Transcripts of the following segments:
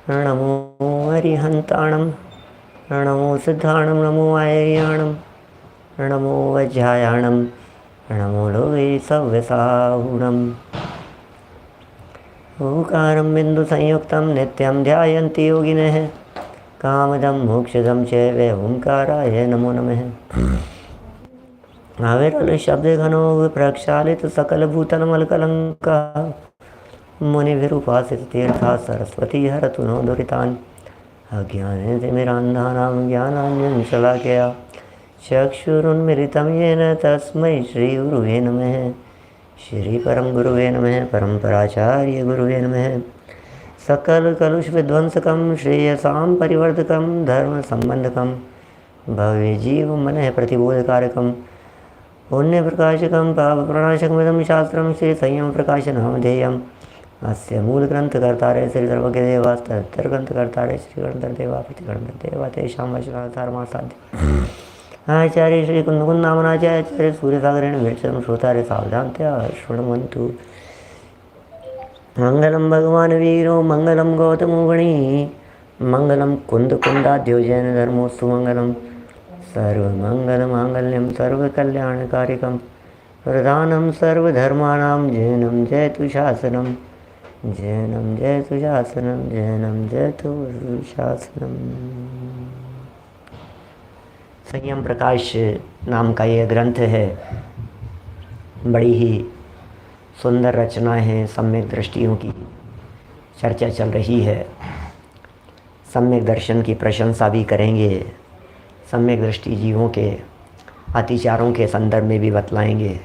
नमो अरिहन्ताणं नमो सिद्धाणं नमो आयर्याणं नमो वज्रायाणं नमो लोके सव्यसाहुणम् ओंकारं बिन्दुसंयुक्तं नित्यं ध्यायन्ति योगिनः कामदं मोक्षदं चैव ओंकाराय नमो नमः। अविरल शब्दघनो प्रक्षालित सकलभूतलमलकलङ्कः मुनिभिरुपासित तीर्था सरस्वती हरतु नो दुरितान् अज्ञानतिमिरान्धानां ज्ञानाञ्जनशलाकया चक्षुरुन्मिलितं येन तस्मै श्रीगुरुवे नमः। श्रीपरं गुरुवे नमः। परम्पराचार्य गुरुवे नमः। सकलकलुषविध्वंसकं श्रेयसां परिवर्धकं धर्मसम्बन्धकं भव्यजीवमनः प्रतिबोधकारकं पुण्यप्रकाशकं पापप्रणाशकमिदं शास्त्रं श्रीसंयमप्रकाशनामधेयम् अस्य मूलग्रन्थकर्तारः श्रीसर्वज्ञदेवास्तर्ग्रन्थकर्तारः श्रीगणधरदेवा प्रतिगणधरदेवा तेषां वचनाधारमासाद्य आचार्य श्रीकुन्दकुन्दामनाचार्य सूर्यसागरेण विरचितं श्रोतारे सावधानतया शृण्वन्तु। मंगलम भगवान वीरो मंगलम गौतमो गणी मंगलम कुंदाद्यो जैन धर्मोस्तु मंगलम सर्वमंगल मांगल्यम सर्वकल्याणकारिकम प्रधानम सर्वधर्माणां जैनम जयतु शासनम जैनम जयतु शासनम जैनम जयतु शासनम। संयम प्रकाश नाम का यह ग्रंथ है। बड़ी ही सुंदर रचना है। सम्यक दृष्टियों की चर्चा चल रही है। सम्यक दर्शन की प्रशंसा भी करेंगे। सम्यक दृष्टि जीवों के अतिचारों के संदर्भ में भी बतलाएंगे।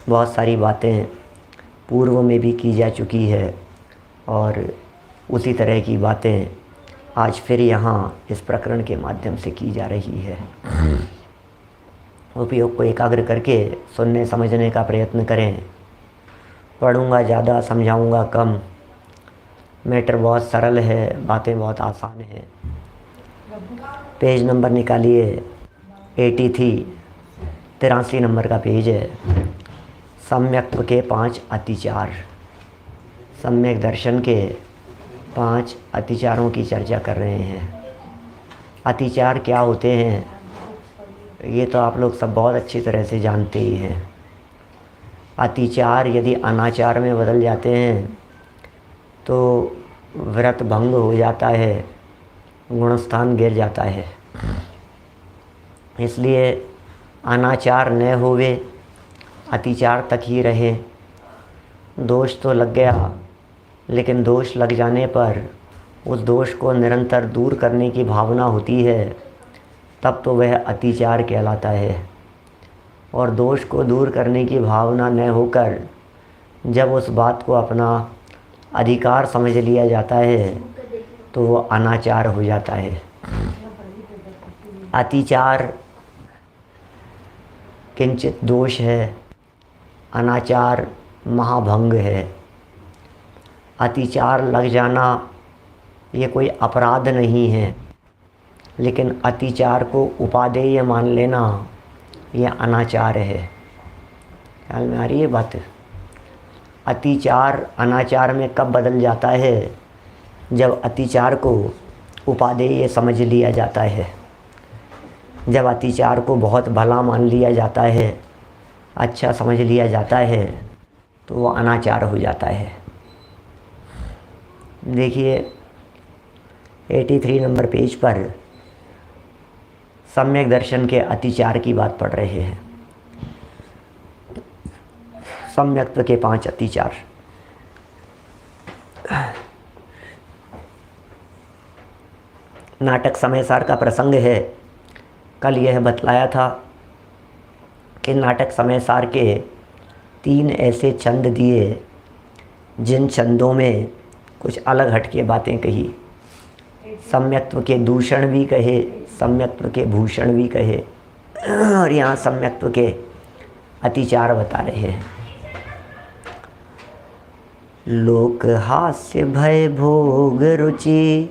बहुत सारी बातें पूर्व में भी की जा चुकी है और उसी तरह की बातें आज फिर यहाँ इस प्रकरण के माध्यम से की जा रही है। उपयोग को एकाग्र करके सुनने समझने का प्रयत्न करें। पढ़ूंगा ज़्यादा, समझाऊंगा कम। मैटर बहुत सरल है, बातें बहुत आसान है। पेज नंबर निकालिए। 83 नंबर का पेज है। सम्यक्त्व के 5 अतिचार। सम्यक दर्शन के 5 अतिचारों की चर्चा कर रहे हैं। अतिचार क्या होते हैं ये तो आप लोग सब बहुत अच्छी तरह से जानते ही हैं। अतिचार यदि अनाचार में बदल जाते हैं तो व्रत भंग हो जाता है, गुणस्थान गिर जाता है। इसलिए अनाचार न होवे, अतिचार तक ही रहे। दोष तो लग गया, लेकिन दोष लग जाने पर उस दोष को निरंतर दूर करने की भावना होती है, तब तो वह अतिचार कहलाता है। और दोष को दूर करने की भावना न होकर जब उस बात को अपना अधिकार समझ लिया जाता है तो वो अनाचार हो जाता है। अतिचार किंचित दोष है, अनाचार महाभंग है। अतिचार लग जाना ये कोई अपराध नहीं है, लेकिन अतिचार को उपादेय मान लेना यह अनाचार है। ख्याल में आ रही है बात? अतिचार अनाचार में कब बदल जाता है? जब अतिचार को उपादेय समझ लिया जाता है, जब अतिचार को बहुत भला मान लिया जाता है, अच्छा समझ लिया जाता है, तो वो अनाचार हो जाता है। देखिए 83 नंबर पेज पर सम्यक दर्शन के अतिचार की बात पढ़ रहे हैं। सम्यक्त्व के 5 अतिचार। नाटक समय सार का प्रसंग है। कल यह बतलाया था कि नाटक समय सार के 3 ऐसे छंद दिए जिन छंदों में कुछ अलग हटके बातें कही। सम्यक्त्व के दूषण भी कहे, सम्यक्त्व के भूषण भी कहे, और यहाँ सम्यक्त्व के अतिचार बता रहे हैं। लोक हास्य भय भोग रुचि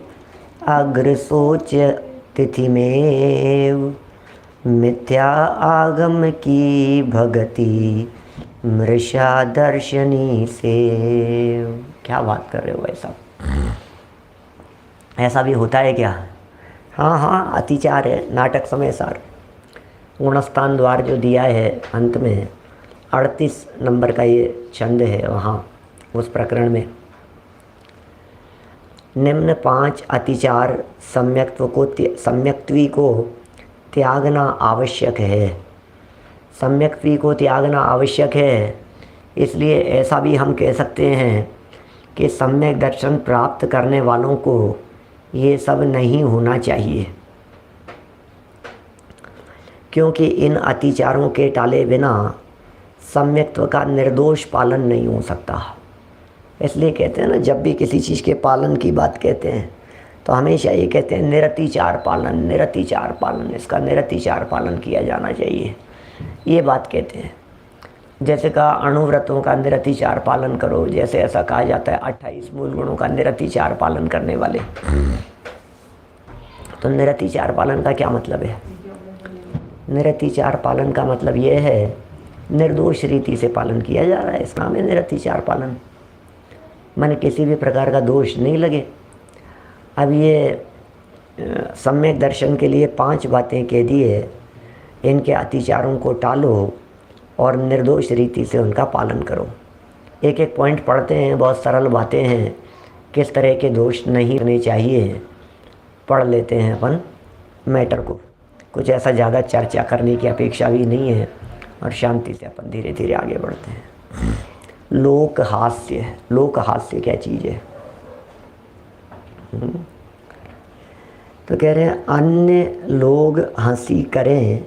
अग्र सोच तिथि में मिथ्या आगम की भगति मृषा दर्शनी से। क्या बात कर रहे हो भाई साहब? ऐसा भी होता है क्या? हाँ हाँ, अतिचार है, नाटक समय सार। गुणस्थान द्वार जो दिया है अंत में 38 नंबर का ये छंद है, वहाँ उस प्रकरण में निम्न 5 अतिचार सम्यक्त्वी को त्यागना आवश्यक है। सम्यक्त्वी को त्यागना आवश्यक है, इसलिए ऐसा भी हम कह सकते हैं कि सम्यक दर्शन प्राप्त करने वालों को ये सब नहीं होना चाहिए, क्योंकि इन अतिचारों के टाले बिना सम्यक्त्व का निर्दोष पालन नहीं हो सकता। इसलिए कहते हैं ना, जब भी किसी चीज़ के पालन की बात कहते हैं तो हमेशा ये कहते हैं निरतिचार पालन, निरतिचार पालन, इसका निरतिचार पालन किया जाना चाहिए, ये बात कहते हैं। जैसे कहा अणुव्रतों का निरतिचार पालन करो, जैसे ऐसा कहा जाता है 28 मूल गुणों का निरतिचार पालन करने वाले। तो निरतिचार पालन का क्या मतलब है? निरतिचार पालन का मतलब ये है निर्दोष रीति से पालन किया जा रहा है, इसका नाम है निरतिचार पालन। मन किसी भी प्रकार का दोष नहीं लगे। अब ये सम्यक दर्शन के लिए 5 बातें कह दिए, इनके अतिचारों को टालो और निर्दोष रीति से उनका पालन करो। एक एक पॉइंट पढ़ते हैं, बहुत सरल बातें हैं, किस तरह के दोष नहीं होने चाहिए पढ़ लेते हैं अपन मैटर को। कुछ ऐसा ज़्यादा चर्चा करने की अपेक्षा भी नहीं है और शांति से अपन धीरे धीरे आगे बढ़ते हैं। लोक हास्य, लोक हास्य क्या चीज़ है? तो कह रहे हैं अन्य लोग हंसी करें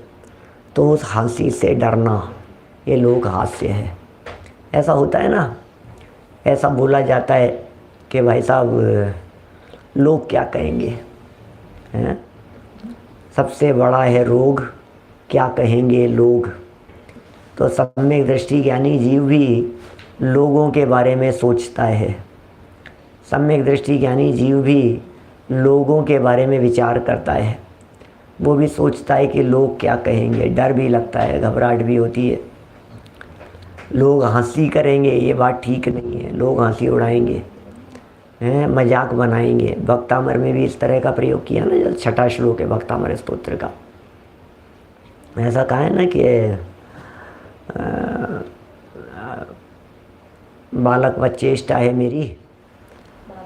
तो उस हंसी से डरना, ये लोक हास्य है। ऐसा होता है ना, ऐसा बोला जाता है कि भाई साहब लोग क्या कहेंगे, हैं? सबसे बड़ा है रोग, क्या कहेंगे लोग। तो सम्यक दृष्टि ज्ञानी जीव भी लोगों के बारे में सोचता है। सम्यक दृष्टि ज्ञानी जीव भी लोगों के बारे में विचार करता है। वो भी सोचता है कि लोग क्या कहेंगे, डर भी लगता है, घबराहट भी होती है। लोग हंसी करेंगे, ये बात ठीक नहीं है। लोग हंसी उड़ाएंगे, हैं, मजाक बनाएंगे। भक्तामर में भी इस तरह का प्रयोग किया ना, जब 6ठा श्लोक है भक्तामर स्तोत्र का। ऐसा कहा है ना कि बालक व चेष्टा है मेरी,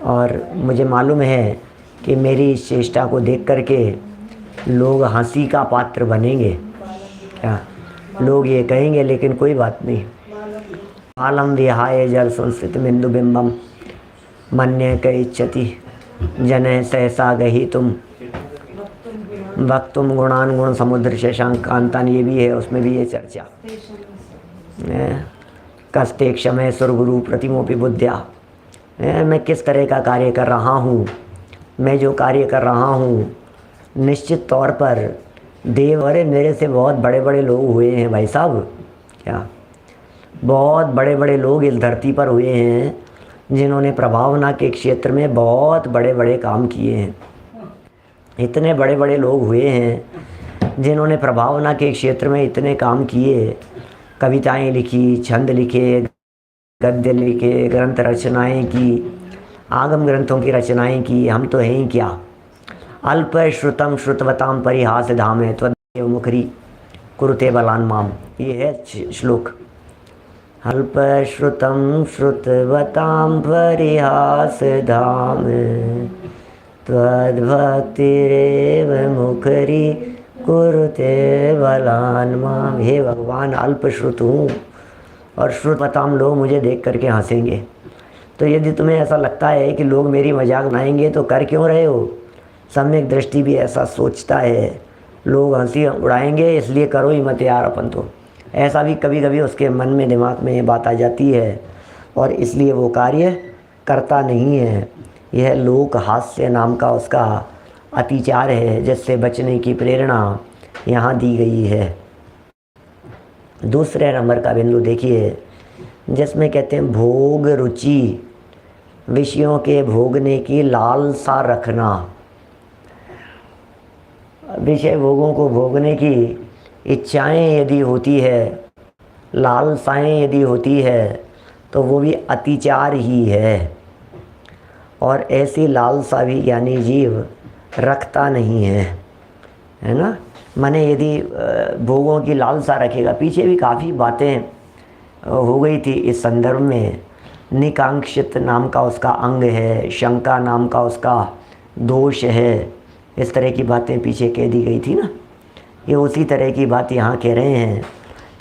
और मुझे मालूम है कि मेरी इस चेष्टा को देख करके लोग हंसी का पात्र बनेंगे। क्या लोग ये कहेंगे, लेकिन कोई बात नहीं। आलम विहाय जल संस्थित बिंदु बिंबम मन्य क इच्छति जन सहसा गही तुम वक्तुम गुणान गुण समुद्र शशांक कांतान, ये भी है, उसमें भी ये चर्चा। कस्ते क्षमय सुरगुरु प्रतिमोपि बुद्ध्या, मैं किस तरह का कार्य कर रहा हूँ, मैं जो कार्य कर रहा हूँ निश्चित तौर पर देव, अरे मेरे से बहुत बड़े बड़े लोग हुए हैं भाई साहब। क्या बहुत बड़े बड़े लोग इस धरती पर हुए हैं जिन्होंने प्रभावना के क्षेत्र में बहुत बड़े बड़े काम किए हैं। इतने बड़े बड़े लोग हुए हैं जिन्होंने प्रभावना के क्षेत्र में इतने काम किए, कविताएं लिखी, छंद लिखे, गद्य लिखे, ग्रंथ रचनाएं की, आगम ग्रंथों की रचनाएं की। हम तो हैं ही क्या। अल्प श्रुतम श्रुतवताम परिहास धामे त्वदेव मुखरी कुरुते बलान माम, ये है श्लोक। अल्प श्रुतम श्रुतवताम परिहास धाम त्वद्भक्तिरेव मुखरी कुरुते बलान माम। हे भगवान, अल्प श्रुत हूँ और श्रुतवताम लोग मुझे देख करके हंसेंगे। तो यदि तुम्हें ऐसा लगता है कि लोग मेरी मजाक बनाएंगे तो कर क्यों रहे हो? सम्यक दृष्टि भी ऐसा सोचता है, लोग हंसी उड़ाएंगे इसलिए करो ही मत यार अपन तो। ऐसा भी कभी कभी उसके मन में, दिमाग में ये बात आ जाती है और इसलिए वो कार्य करता नहीं है। यह लोक हास्य नाम का उसका अतिचार है, जिससे बचने की प्रेरणा यहाँ दी गई है। दूसरे नंबर का बिंदु देखिए, जिसमें कहते हैं भोग रुचि, विषयों के भोगने की लालसा रखना। विषय भोगों को भोगने की इच्छाएं यदि होती है, लालसाएं यदि होती है, तो वो भी अतिचार ही है। और ऐसी लालसा भी ज्ञानी जीव रखता नहीं है ना। माने यदि भोगों की लालसा रखेगा, पीछे भी काफ़ी बातें हो गई थी इस संदर्भ में। निकांक्षित नाम का उसका अंग है, शंका नाम का उसका दोष है, इस तरह की बातें पीछे कह दी गई थी ना। ये उसी तरह की बात यहाँ कह रहे हैं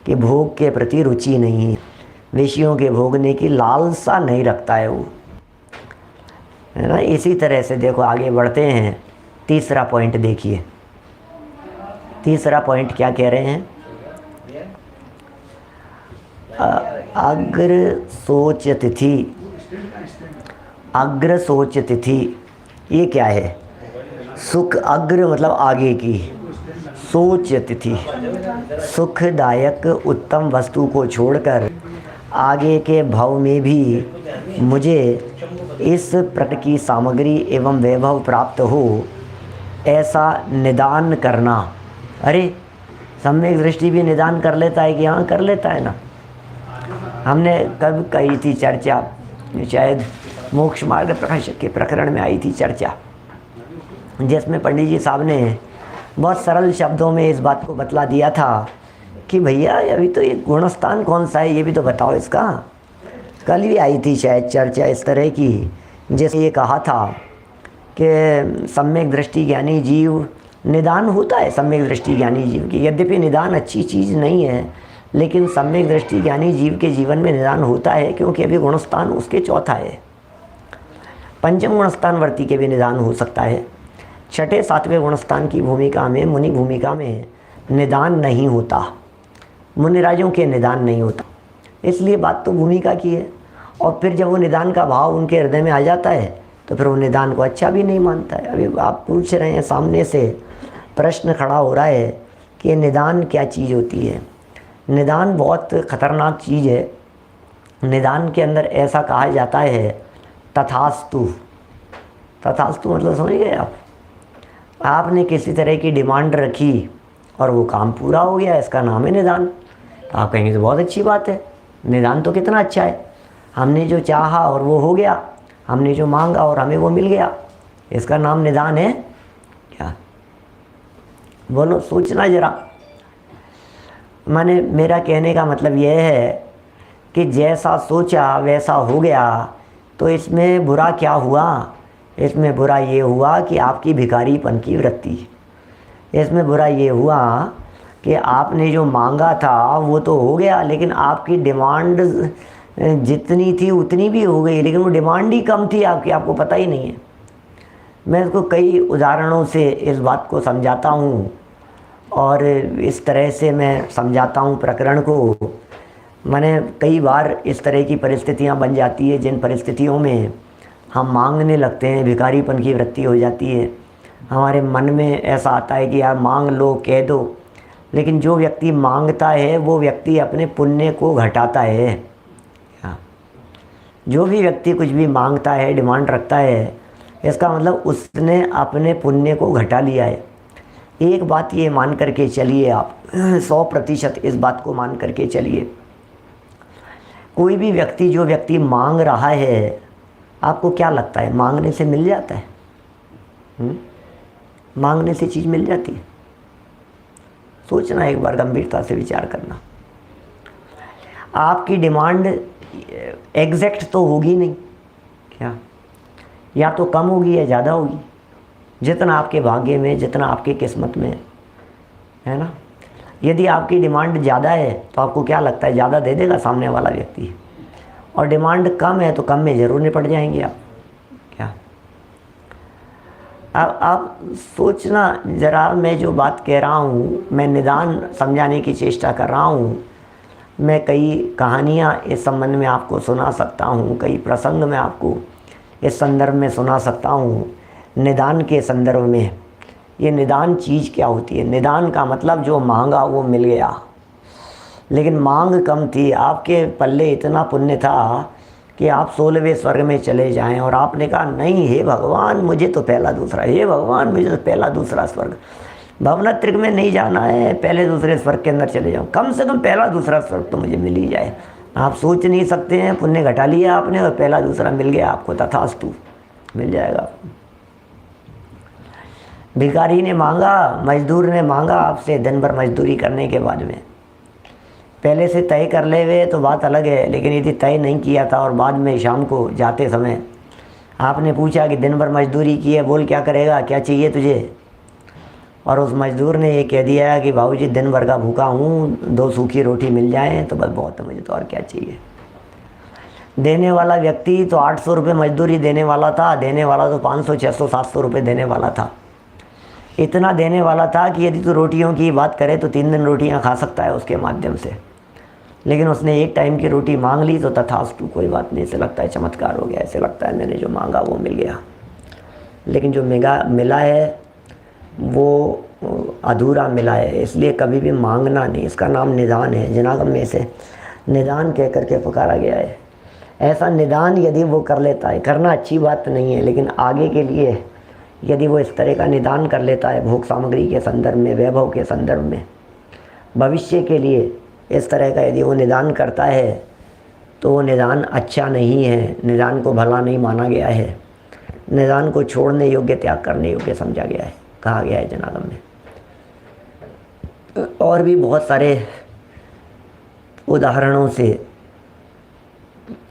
कि भोग के प्रति रुचि नहीं, विषयों के भोगने की लालसा नहीं रखता है वो, है ना। इसी तरह से देखो आगे बढ़ते हैं, तीसरा पॉइंट देखिए। तीसरा पॉइंट क्या कह रहे हैं? अग्र सोच तिथि। अग्र सोच तिथि ये क्या है? सुख, अग्र मतलब आगे की, सोच तिथि सुखदायक उत्तम वस्तु को छोड़कर आगे के भाव में भी मुझे इस प्रकार की सामग्री एवं वैभव प्राप्त हो, ऐसा निदान करना। अरे सम्यक दृष्टि भी निदान कर लेता है कि हाँ कर लेता है ना। हमने कब कही थी चर्चा, शायद मोक्ष मार्ग प्रकाशक के प्रकरण में आई थी चर्चा, जिसमें पंडित जी साहब ने बहुत सरल शब्दों में इस बात को बतला दिया था कि भैया अभी तो ये गुणस्थान कौन सा है ये भी तो बताओ इसका। कल भी आई थी शायद चर्चा इस तरह की, जैसे ये कहा था कि सम्यक दृष्टि ज्ञानी जीव, निदान होता है सम्यक दृष्टि ज्ञानी जीव की। यद्यपि निदान अच्छी चीज़ नहीं है, लेकिन सम्यक दृष्टि ज्ञानी जीव के जीवन में निदान होता है, क्योंकि अभी गुणस्थान उसके चौथा है। पंचम गुणस्थान वर्ती के भी निदान हो सकता है। छठे सातवें गुणस्थान की भूमिका में, मुनि भूमिका में निदान नहीं होता, मुनिराजों के निदान नहीं होता। इसलिए बात तो भूमिका की है। और फिर जब वो निदान का भाव उनके हृदय में आ जाता है तो फिर वो निदान को अच्छा भी नहीं मानता है। अभी आप पूछ रहे हैं, सामने से प्रश्न खड़ा हो रहा है कि निदान क्या चीज़ होती है। निदान बहुत खतरनाक चीज़ है। निदान के अंदर ऐसा कहा जाता है तथास्तु। तथास्तु मतलब समझ गए आप? आपने किसी तरह की डिमांड रखी और वो काम पूरा हो गया, इसका नाम है निदान। तो आप कहेंगे तो बहुत अच्छी बात है, निदान तो कितना अच्छा है, हमने जो चाहा और वो हो गया, हमने जो मांगा और हमें वो मिल गया, इसका नाम निदान है क्या? बोलो, सोचना ज़रा। माने मेरा कहने का मतलब यह है कि जैसा सोचा वैसा हो गया, तो इसमें बुरा क्या हुआ? इसमें बुरा ये हुआ कि आपकी भिखारीपन की वृत्ति। इसमें बुरा ये हुआ कि आपने जो मांगा था वो तो हो गया, लेकिन आपकी डिमांड जितनी थी उतनी भी हो गई, लेकिन वो डिमांड ही कम थी आपकी, आपको पता ही नहीं है। मैं इसको कई उदाहरणों से इस बात को समझाता हूँ, और इस तरह से मैं समझाता हूँ प्रकरण को। मैंने कई बार इस तरह की परिस्थितियाँ बन जाती है जिन परिस्थितियों में हम मांगने लगते हैं, भिखारीपन की वृत्ति हो जाती है। हमारे मन में ऐसा आता है कि यार मांग लो, कह दो, लेकिन जो व्यक्ति मांगता है वो व्यक्ति अपने पुण्य को घटाता है। जो भी व्यक्ति कुछ भी मांगता है, डिमांड रखता है, इसका मतलब उसने अपने पुण्य को घटा लिया है। एक बात ये मान करके चलिए आप, 100% इस बात को मान करके चलिए, कोई भी व्यक्ति, जो व्यक्ति मांग रहा है, आपको क्या लगता है मांगने से मिल जाता है? मांगने से चीज़ मिल जाती है? सोचना, एक बार गंभीरता से विचार करना। आपकी डिमांड एग्जैक्ट तो होगी नहीं क्या? या तो कम होगी या ज़्यादा होगी, जितना आपके भाग्य में, जितना आपकी किस्मत में है ना। यदि आपकी डिमांड ज़्यादा है तो आपको क्या लगता है ज़्यादा दे देगा सामने वाला व्यक्ति, और डिमांड कम है तो कम में ज़रूर निपट जाएंगे आप क्या? अब आप सोचना ज़रा, मैं जो बात कह रहा हूँ, मैं निदान समझाने की चेष्टा कर रहा हूँ। मैं कई कहानियाँ इस संबंध में आपको सुना सकता हूँ, कई प्रसंग में आपको इस संदर्भ में सुना सकता हूँ, निदान के संदर्भ में। ये निदान चीज़ क्या होती है? निदान का मतलब जो मांगा वो मिल गया, लेकिन मांग कम थी, आपके पल्ले इतना पुण्य था कि आप 16वें स्वर्ग में चले जाएं, और आपने कहा नहीं, हे भगवान मुझे तो पहला दूसरा, हे भगवान मुझे तो पहला दूसरा स्वर्ग, भवनात्रिक में नहीं जाना है, पहले दूसरे स्वर्ग के अंदर चले जाओ, कम से कम पहला दूसरा स्वर्ग तो मुझे मिल ही जाए। आप सोच नहीं सकते हैं, पुण्य घटा लिया आपने और पहला दूसरा मिल गया आपको, तथास्तु। मिल जाएगा। भिखारी ने मांगा, मजदूर ने मांगा आपसे दिन भर मजदूरी करने के बाद में, पहले से तय कर ले हुए तो बात अलग है, लेकिन यदि तय नहीं किया था और बाद में शाम को जाते समय आपने पूछा कि दिन भर मजदूरी की है, बोल क्या करेगा, क्या चाहिए तुझे, और उस मजदूर ने ये कह दिया कि बाबूजी दिन भर का भूखा हूँ, 2 सूखी रोटी मिल जाए तो बस बहुत है मुझे, तो और क्या चाहिए। देने वाला व्यक्ति तो 800 रुपये मजदूरी देने वाला था, देने वाला तो 500, 600, 700 रुपये देने वाला था। इतना देने वाला था कि यदि तो रोटियों की बात करे तो 3 दिन रोटियां खा सकता है उसके माध्यम से, लेकिन उसने एक टाइम की रोटी मांग ली तो तथास्तु, कोई बात नहीं, ऐसे लगता है चमत्कार हो गया, ऐसे लगता है मैंने जो मांगा वो मिल गया। लेकिन जो मिला है वो अधूरा मिला है, इसलिए कभी भी मांगना नहीं, इसका नाम निदान है। जनागम में से निदान कह करके पुकारा गया है। ऐसा निदान यदि वो कर लेता है, करना अच्छी बात नहीं है, लेकिन आगे के लिए यदि वो इस तरह का निदान कर लेता है भोग सामग्री के संदर्भ में, वैभव के संदर्भ में, भविष्य के लिए इस तरह का यदि वो निदान करता है तो वो निदान अच्छा नहीं है, निदान को भला नहीं माना गया है, निदान को छोड़ने योग्य, त्याग करने योग्य समझा गया है, कहा गया है जनागम में। और भी बहुत सारे उदाहरणों से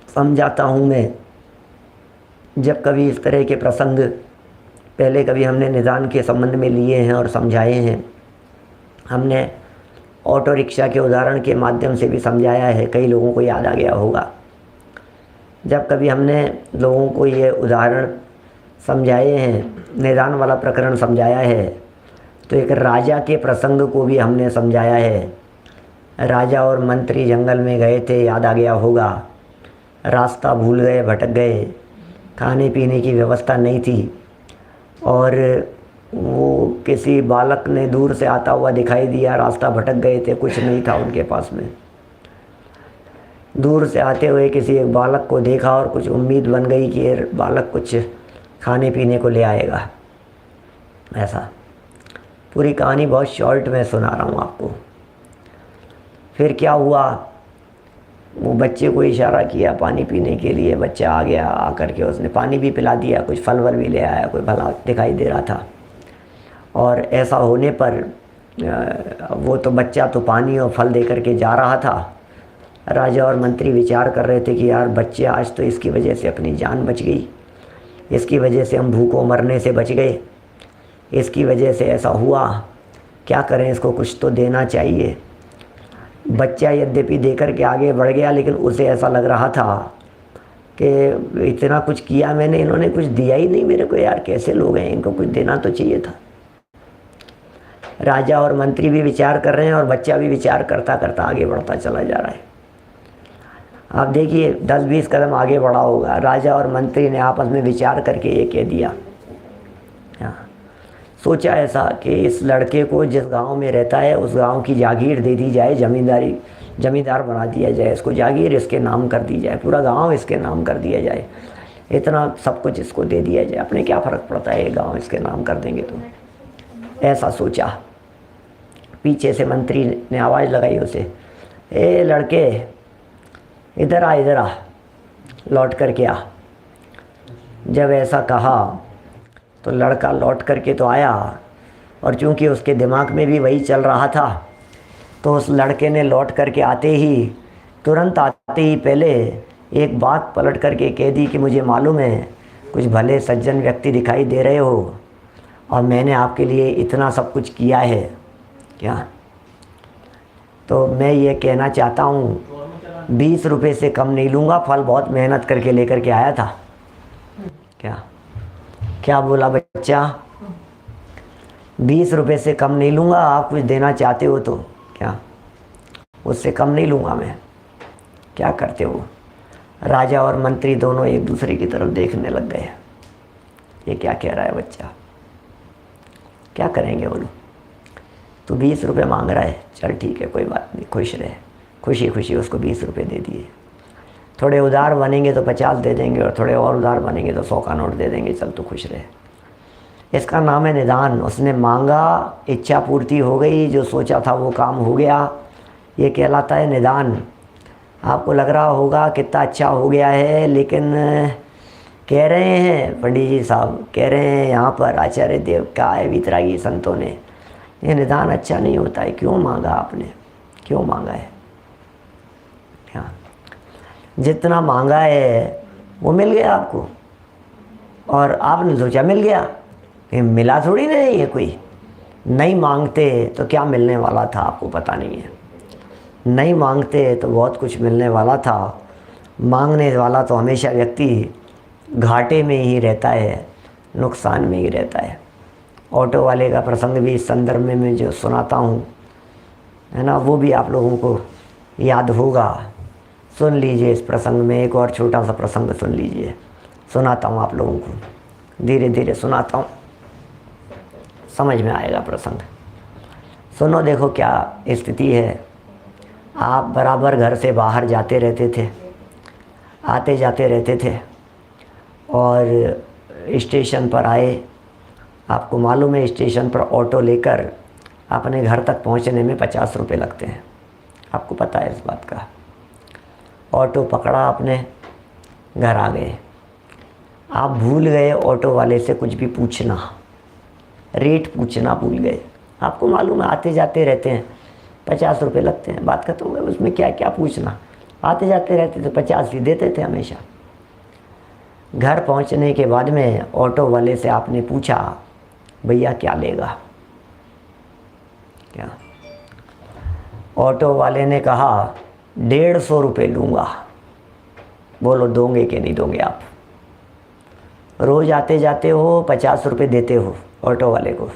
समझाता हूँ मैं। जब कभी इस तरह के प्रसंग पहले कभी हमने निदान के संबंध में लिए हैं और समझाए हैं, हमने ऑटो रिक्शा के उदाहरण के माध्यम से भी समझाया है, कई लोगों को याद आ गया होगा। जब कभी हमने लोगों को ये उदाहरण समझाए हैं, निदान वाला प्रकरण समझाया है, तो एक राजा के प्रसंग को भी हमने समझाया है। राजा और मंत्री जंगल में गए थे, याद आ गया होगा, रास्ता भूल गए, भटक गए, खाने पीने की व्यवस्था नहीं थी, और वो किसी बालक ने दूर से आता हुआ दिखाई दिया, रास्ता भटक गए थे, कुछ नहीं था उनके पास में। दूर से आते हुए किसी एक बालक को देखा और कुछ उम्मीद बन गई कि ये बालक कुछ खाने पीने को ले आएगा। ऐसा पूरी कहानी बहुत शॉर्ट में सुना रहा हूँ आपको। फिर क्या हुआ, वो बच्चे को इशारा किया पानी पीने के लिए, बच्चा आ गया, आकर के उसने पानी भी पिला दिया, कुछ फल वल भी ले आया, कोई भला दिखाई दे रहा था। और ऐसा होने पर वो तो बच्चा तो पानी और फल दे करके जा रहा था। राजा और मंत्री विचार कर रहे थे कि यार बच्चे, आज तो इसकी वजह से अपनी जान बच गई, इसकी वजह से हम भूखों मरने से बच गए, इसकी वजह से ऐसा हुआ, क्या करें, इसको कुछ तो देना चाहिए। बच्चा यद्यपि देकर के आगे बढ़ गया, लेकिन उसे ऐसा लग रहा था कि इतना कुछ किया मैंने, इन्होंने कुछ दिया ही नहीं मेरे को, यार कैसे लोग हैं, इनको कुछ देना तो चाहिए था। राजा और मंत्री भी विचार कर रहे हैं और बच्चा भी विचार करता करता आगे बढ़ता चला जा रहा है। आप देखिए 10-20 कदम आगे बढ़ा होगा, राजा और मंत्री ने आपस में विचार करके ये कह दिया, सोचा ऐसा कि इस लड़के को जिस गांव में रहता है उस गांव की जागीर दे दी जाए, जमींदार बना दिया जाए, इसको जागीर इसके नाम कर दी जाए, पूरा गांव इसके नाम कर दिया जाए, इतना सब कुछ इसको दे दिया जाए, अपने क्या फ़र्क पड़ता है, ये गांव इसके नाम कर देंगे तो। ऐसा सोचा। पीछे से मंत्री ने आवाज़ लगाई उसे, ए लड़के इधर आ, लौट कर के आ। जब ऐसा कहा तो लड़का लौट करके तो आया, और चूंकि उसके दिमाग में भी वही चल रहा था, तो उस लड़के ने लौट करके तुरंत आते ही पहले एक बात पलट करके कह दी कि मुझे मालूम है कुछ भले सज्जन व्यक्ति दिखाई दे रहे हो, और मैंने आपके लिए इतना सब कुछ किया है क्या, तो मैं ये कहना चाहता हूँ 20 रुपये से कम नहीं लूँगा, फल बहुत मेहनत करके लेकर के आया था। क्या बोला बच्चा, 20 रुपये से कम नहीं लूँगा, आप कुछ देना चाहते हो तो क्या, उससे कम नहीं लूँगा मैं। क्या करते हो। राजा और मंत्री दोनों एक दूसरे की तरफ देखने लग गए, ये क्या कह रहा है बच्चा, क्या करेंगे वो लोग। तो 20 रुपये मांग रहा है, चल ठीक है कोई बात नहीं, खुश रहे। खुशी खुशी उसको 20 रुपये दे दिए। थोड़े उधार बनेंगे तो 50 दे देंगे, और थोड़े और उधार बनेंगे तो 100 का नोट दे देंगे, चल तो खुश रहे। इसका नाम है निदान। उसने मांगा, इच्छा पूर्ति हो गई, जो सोचा था वो काम हो गया, ये कहलाता है निदान। आपको लग रहा होगा कितना अच्छा हो गया है, लेकिन कह रहे हैं पंडित जी साहब, कह रहे हैं यहाँ पर आचार्य देव का है वितरागी संतों ने, ये निदान अच्छा नहीं होता है, क्यों मांगा आपने, क्यों मांगा है? क्या जितना मांगा है वो मिल गया आपको, और आपने सोचा मिल गया, ये मिला थोड़ी ना है। ये कोई नहीं मांगते तो क्या मिलने वाला था आपको पता नहीं है, नहीं मांगते तो बहुत कुछ मिलने वाला था। मांगने वाला तो हमेशा व्यक्ति घाटे में ही रहता है, नुकसान में ही रहता है। ऑटो वाले का प्रसंग भी इस संदर्भ में मैं जो सुनाता हूँ, है ना, वो भी आप लोगों को याद होगा। सुन लीजिए इस प्रसंग में, एक और छोटा सा प्रसंग सुन लीजिए, सुनाता हूँ आप लोगों को, धीरे धीरे सुनाता हूँ, समझ में आएगा प्रसंग। सुनो, देखो क्या स्थिति है। आप बराबर घर से बाहर जाते रहते थे, आते जाते रहते थे, और स्टेशन पर आए। आपको मालूम है स्टेशन पर ऑटो लेकर अपने घर तक पहुंचने में 50 रुपये लगते हैं, आपको पता है इस बात का। ऑटो पकड़ा, अपने घर आ गए। आप भूल गए ऑटो वाले से कुछ भी पूछना, रेट पूछना भूल गए। आपको मालूम है आते जाते रहते हैं, 50 रुपये लगते हैं, बात खत्म हो गई। उसमें क्या क्या पूछना, आते जाते रहते थे, 50 ही देते थे हमेशा। घर पहुंचने के बाद में ऑटो वाले से आपने पूछा, भैया क्या लेगा? क्या? ऑटो वाले ने कहा 150 रुपये लूँगा। बोलो दोगे कि नहीं दोगे आप? रोज़ आते जाते हो, 50 रुपये देते हो ऑटो वाले को।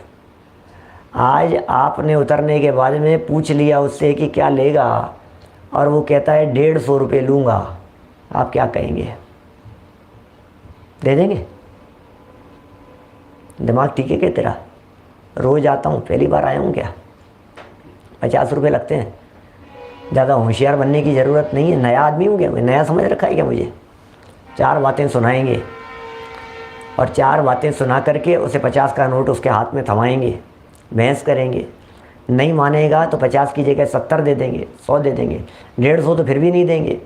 आज आपने उतरने के बाद में पूछ लिया उससे कि क्या लेगा, और वो कहता है 150 रुपये लूँगा। आप क्या कहेंगे? दे देंगे? दिमाग ठीक है क्या तेरा? रोज़ आता हूँ, पहली बार आया हूँ क्या? 50 रुपये लगते हैं, ज़्यादा होशियार बनने की ज़रूरत नहीं है। नया आदमी हूँ क्या मैं? नया समझ रखा है क्या मुझे? 4 बातें सुनाएंगे, और 4 बातें सुना करके उसे 50 का नोट उसके हाथ में थमाएंगे, बहस करेंगे। नहीं मानेगा तो 50 की जगह 70 दे देंगे, 100 दे देंगे, 150 तो फिर भी नहीं देंगे,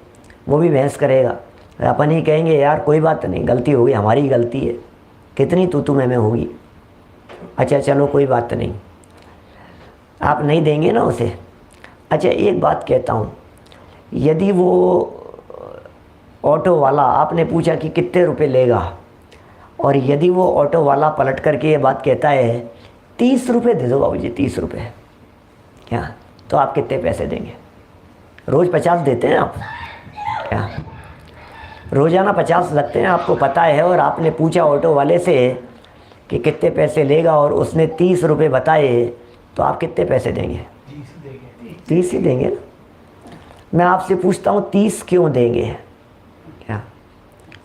वो भी बहस करेगा। अपन ही कहेंगे यार कोई बात नहीं, गलती हो गई, हमारी गलती है, कितनी तू मैं होगी, अच्छा चलो कोई बात नहीं। आप नहीं देंगे ना उसे। अच्छा एक बात कहता हूँ, यदि वो ऑटो वाला, आपने पूछा कि कितने रुपए लेगा, और यदि वो ऑटो वाला पलट करके ये बात कहता है 30 रुपये दे दो बाबूजी, 30 रुपये, क्या? तो आप कितने पैसे देंगे? रोज़ 50 देते हैं आप क्या? रोज़ाना 50 लगते हैं, आपको पता है। और आपने पूछा ऑटो वाले से कि कितने पैसे लेगा, और उसने 30 रुपये बताए, तो आप कितने पैसे देंगे? 30 ही देंगे ना। मैं आपसे पूछता हूँ 30 क्यों देंगे? क्या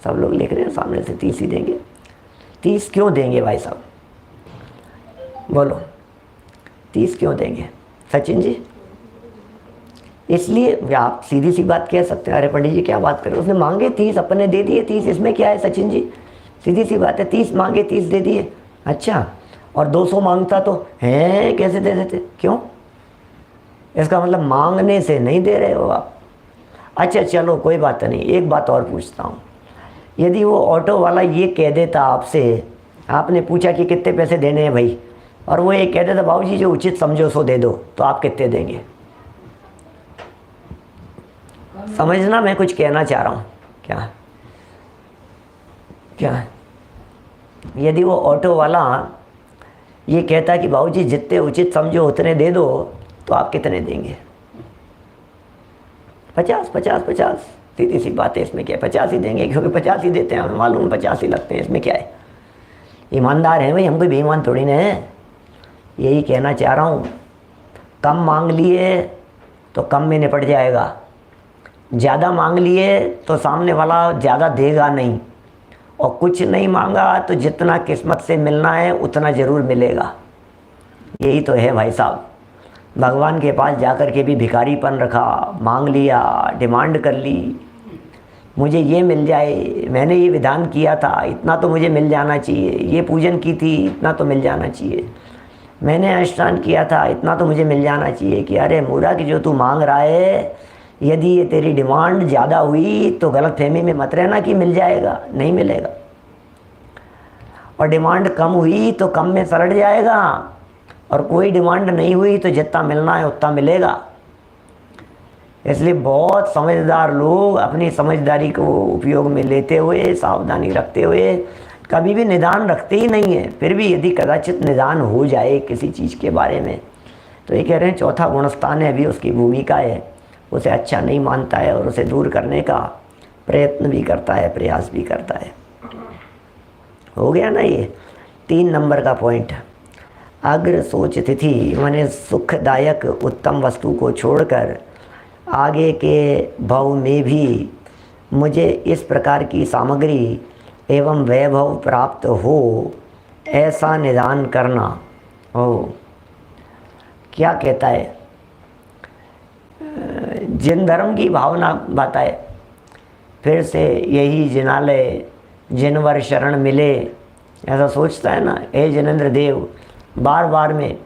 सब लोग लिख रहे हैं सामने से 30 ही देंगे? 30 क्यों देंगे भाई साहब? बोलो 30 क्यों देंगे? सचिन जी, इसलिए आप सीधी सी बात कह सकते हैं, अरे पंडित जी क्या बात कर रहे हो, उसने मांगे 30, अपने दे दिए 30, इसमें क्या है सचिन जी? सीधी सी बात है, 30 मांगे 30 दे दिए। अच्छा, और 200 मांगता तो है कैसे दे देते? क्यों? इसका मतलब मांगने से नहीं दे रहे हो आप। अच्छा चलो कोई बात नहीं, एक बात और पूछता हूँ, यदि वो ऑटो वाला ये कह देता आपसे, आपने पूछा कि कितने पैसे देने हैं भाई, और वो ये कह देता बाबूजी जो उचित समझो सो दे दो, तो आप कितने देंगे? समझना मैं कुछ कहना चाह रहा हूँ क्या? क्या यदि वो ऑटो वाला ये कहता कि बाबूजी जितने उचित समझो उतने दे दो, तो आप कितने देंगे? 50 50 50। सीधी सी बात है, इसमें क्या है? 50 ही देंगे, क्योंकि 50 ही देते हैं, हमें मालूम 50 ही लगते हैं, इसमें क्या है? ईमानदार हैं भाई, हम कोई बेईमान थोड़ी ना है। यही कहना चाह रहा हूँ, कम मांग लिए तो कम में निपट जाएगा, ज़्यादा मांग लिए तो सामने वाला ज़्यादा देगा नहीं, और कुछ नहीं मांगा तो जितना किस्मत से मिलना है उतना ज़रूर मिलेगा। यही तो है भाई साहब। भगवान के पास जाकर के भी भिखारीपन रखा, मांग लिया, डिमांड कर ली, मुझे ये मिल जाए, मैंने ये विधान किया था, इतना तो मुझे मिल जाना चाहिए, ये पूजन की थी, इतना तो मिल जाना चाहिए, मैंने अनुष्ठान किया था, इतना तो मुझे मिल जाना चाहिए। कि अरे मूर्ख, कि जो तू मांग रहा है, यदि ये तेरी डिमांड ज़्यादा हुई तो गलत फहमी में मत रहना कि मिल जाएगा, नहीं मिलेगा। और डिमांड कम हुई तो कम में सलट जाएगा, और कोई डिमांड नहीं हुई तो जितना मिलना है उतना मिलेगा। इसलिए बहुत समझदार लोग अपनी समझदारी को उपयोग में लेते हुए, सावधानी रखते हुए, कभी भी निदान रखते ही नहीं है। फिर भी यदि कदाचित निदान हो जाए किसी चीज़ के बारे में, तो ये कह रहे हैं चौथा गुणस्थान है, अभी उसकी भूमिका है, उसे अच्छा नहीं मानता है और उसे दूर करने का प्रयत्न भी करता है, प्रयास भी करता है। हो गया ना ये 3 नंबर का पॉइंट। अग्र सोच तिथि माने सुखदायक उत्तम वस्तु को छोड़कर आगे के भव में भी मुझे इस प्रकार की सामग्री एवं वैभव प्राप्त हो, ऐसा निदान करना हो। क्या कहता है? जिन धर्म की भावना बताए, फिर से यही जिनालय जिनवर शरण मिले, ऐसा सोचता है ना। हे जिनेंद्र देव, बार बार में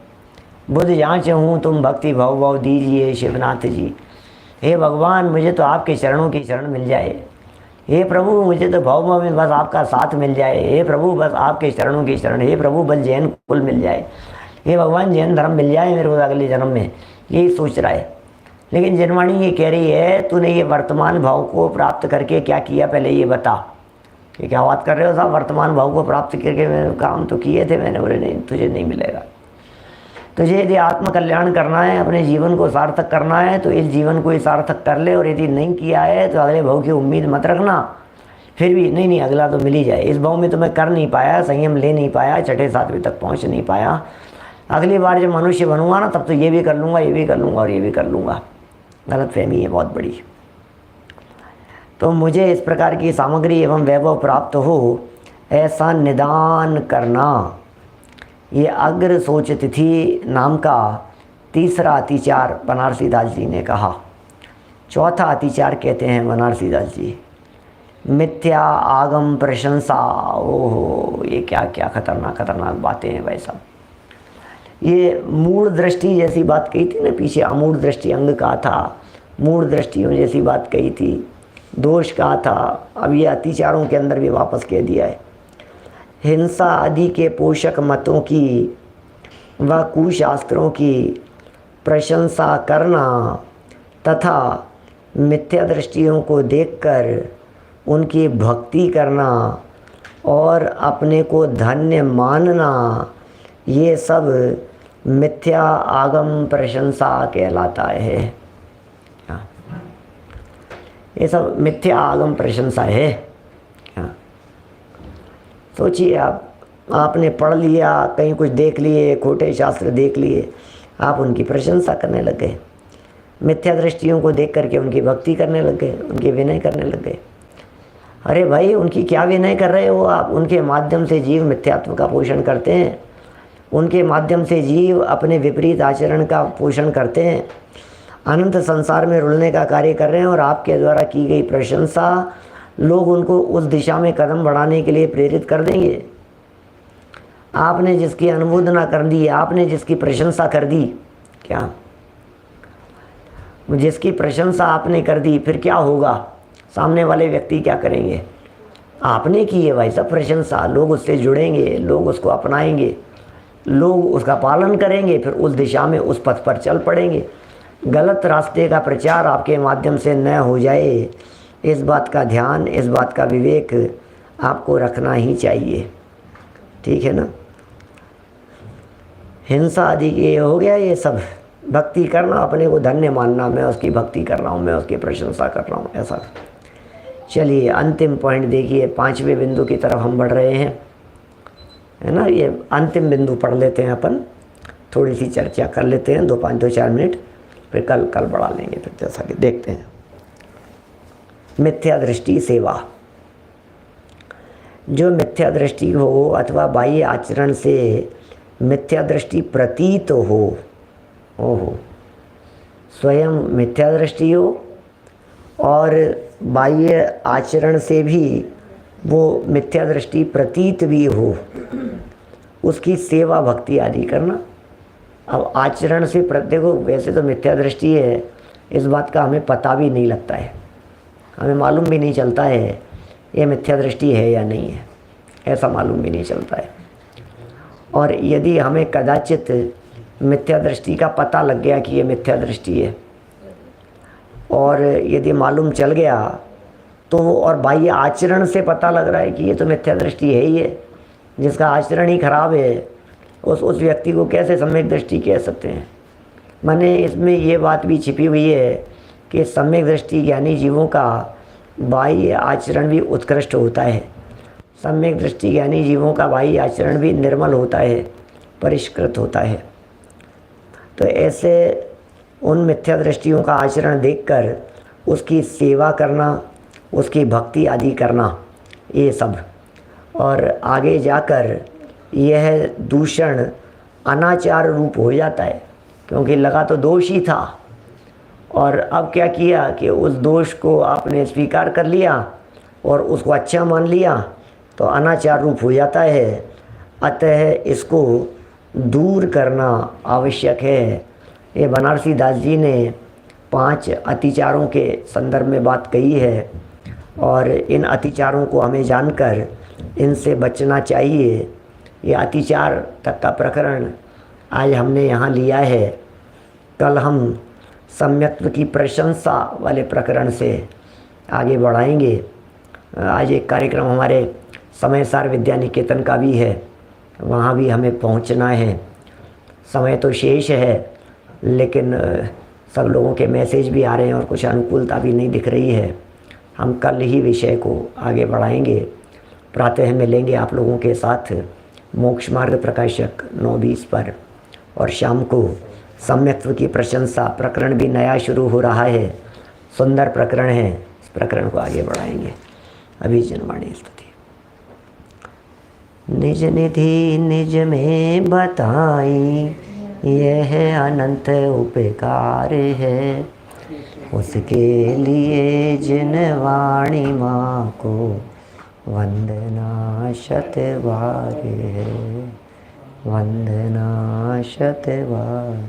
बुद्ध जाँच हूँ तुम भक्ति भव भव दीजिए शिवनाथ जी। हे भगवान, मुझे तो आपके चरणों की शरण मिल जाए। हे प्रभु, मुझे तो भव भव में बस आपका साथ मिल जाए। हे प्रभु, बस आपके चरणों की शरण। हे प्रभु, बस जैन कुल मिल जाए। हे भगवान, जैन धर्म मिल जाए मेरे को अगले जन्म में, यही सोच रहा है। लेकिन जिनवाणी ये कह रही है, तूने ये वर्तमान भाव को प्राप्त करके क्या किया, पहले ये बता। कि क्या बात कर रहे हो साहब, वर्तमान भाव को प्राप्त करके मैंने काम तो किए थे। मैंने बोले नहीं, तुझे नहीं मिलेगा। तुझे यदि आत्म कल्याण करना है, अपने जीवन को सार्थक करना है, तो इस जीवन को ही सार्थक कर ले। और यदि नहीं किया है तो अगले भाव की उम्मीद मत रखना। फिर भी नहीं, अगला तो मिल ही जाए। इस भाव में तो मैं कर नहीं पाया, संयम ले नहीं पाया, छठे सातवें तक पहुंच नहीं पाया। अगली बार जब मनुष्य बनूंगा ना, तब तो ये भी कर लूँगा, ये भी कर लूँगा और ये भी कर लूँगा। गलत फहमी है बहुत बड़ी। तो मुझे इस प्रकार की सामग्री एवं वैभव प्राप्त हो, ऐसा निदान करना। ये अग्र सोच तिथि नाम का तीसरा अतिचार बनारसी दास जी ने कहा। चौथा अतिचार कहते हैं बनारसी दास जी, मिथ्या आगम प्रशंसा। ओहो, ये क्या क्या खतरनाक खतरनाक बातें हैं भाई साहब। ये मूढ़ दृष्टि जैसी बात कही थी ना पीछे, अमूढ़ दृष्टि अंग कहा था, मूढ़ दृष्टियों जैसी बात कही थी, दोष कहा था। अब ये अतिचारों के अंदर भी वापस कह दिया है। हिंसा आदि के पोषक मतों की व कुशास्त्रों की प्रशंसा करना तथा मिथ्या दृष्टियों को देखकर उनकी भक्ति करना और अपने को धन्य मानना, ये सब मिथ्या आगम प्रशंसा कहलाता है। ये सब मिथ्या आगम प्रशंसा है। सोचिए, आपने पढ़ लिया, कहीं कुछ देख लिए, खोटे शास्त्र देख लिए, आप उनकी प्रशंसा करने लग गए, मिथ्या दृष्टियों को देख करके उनकी भक्ति करने लग गए, उनके विनय करने लग गए। अरे भाई, उनकी क्या विनय कर रहे हो आप? उनके माध्यम से जीव मिथ्यात्व का पोषण करते हैं, उनके माध्यम से जीव अपने विपरीत आचरण का पोषण करते हैं, अनंत संसार में रुलने का कार्य कर रहे हैं। और आपके द्वारा की गई प्रशंसा लोग उनको उस दिशा में कदम बढ़ाने के लिए प्रेरित कर देंगे। आपने जिसकी अनुमोदना कर दी, आपने जिसकी प्रशंसा कर दी, क्या जिसकी प्रशंसा आपने कर दी, फिर क्या होगा? सामने वाले व्यक्ति क्या करेंगे? आपने की है भाई सब प्रशंसा, लोग उससे जुड़ेंगे, लोग उसको अपनाएंगे, लोग उसका पालन करेंगे, फिर उस दिशा में उस पथ पर चल पड़ेंगे। गलत रास्ते का प्रचार आपके माध्यम से न हो जाए, इस बात का ध्यान, इस बात का विवेक आपको रखना ही चाहिए। ठीक है ना? हिंसा आदि के हो गया ये सब। भक्ति करना, अपने को धन्य मानना, मैं उसकी भक्ति कर रहा हूँ, मैं उसकी प्रशंसा कर रहा हूँ, ऐसा। चलिए अंतिम पॉइंट देखिए, 5वें बिंदु की तरफ हम बढ़ रहे हैं, है ना। ये अंतिम बिंदु पढ़ लेते हैं अपन, थोड़ी सी चर्चा कर लेते हैं, 2-4 मिनट, फिर कल बढ़ा लेंगे। फिर जैसा कि देखते हैं, मिथ्या दृष्टि सेवा। जो मिथ्या दृष्टि हो अथवा बाह्य आचरण से मिथ्या दृष्टि प्रतीत हो, ओहो, स्वयं मिथ्या दृष्टि हो और बाह्य आचरण से भी वो मिथ्या दृष्टि प्रतीत भी हो, उसकी सेवा भक्ति आदि करना। अब आचरण से देखो, वैसे तो मिथ्या दृष्टि है, इस बात का हमें पता भी नहीं लगता है, हमें मालूम भी नहीं चलता है ये मिथ्या दृष्टि है या नहीं है। ऐसा मालूम भी नहीं चलता है। और यदि हमें कदाचित मिथ्या दृष्टि का पता लग गया कि ये मिथ्या दृष्टि है, और यदि मालूम चल गया तो और बाह्य आचरण से पता लग रहा है कि ये तो मिथ्या दृष्टि है ही है, जिसका आचरण ही खराब है, उस व्यक्ति को कैसे सम्यक दृष्टि कह सकते हैं। माने इसमें ये बात भी छिपी हुई है कि सम्यक दृष्टि ज्ञानी जीवों का बाह्य आचरण भी उत्कृष्ट होता है, सम्यक दृष्टि ज्ञानी जीवों का बाह्य आचरण भी निर्मल होता है, परिष्कृत होता है। तो ऐसे उन मिथ्या दृष्टियों का आचरण देखकर उसकी सेवा करना, उसकी भक्ति आदि करना, ये सब, और आगे जाकर यह दूषण अनाचार रूप हो जाता है, क्योंकि लगा तो दोष ही था, और अब क्या किया कि उस दोष को आपने स्वीकार कर लिया और उसको अच्छा मान लिया, तो अनाचार रूप हो जाता है। अतः इसको दूर करना आवश्यक है। ये बनारसी दास जी ने 5 अतिचारों के संदर्भ में बात कही है, और इन अतिचारों को हमें जानकर इनसे बचना चाहिए। ये अतिचार तक का प्रकरण आज हमने यहाँ लिया है। कल हम सम्यक्त्व की प्रशंसा वाले प्रकरण से आगे बढ़ाएंगे। आज एक कार्यक्रम हमारे समयसार विद्या निकेतन का भी है, वहाँ भी हमें पहुँचना है। समय तो शेष है, लेकिन सब लोगों के मैसेज भी आ रहे हैं और कुछ अनुकूलता भी नहीं दिख रही है। हम कल ही विषय को आगे बढ़ाएंगे। प्रातः मिलेंगे आप लोगों के साथ मोक्ष मार्ग प्रकाशक 9:20 पर, और शाम को सम्यक्त्व की प्रशंसा प्रकरण भी नया शुरू हो रहा है, सुंदर प्रकरण है, इस प्रकरण को आगे बढ़ाएंगे। अभी जनवाणी स्तुति। निज निधि निज में बताई, यह अनंत उपकार है, उसके लिए जिन वाणी माँ को वंदना शत बार है, वंदना शत बार।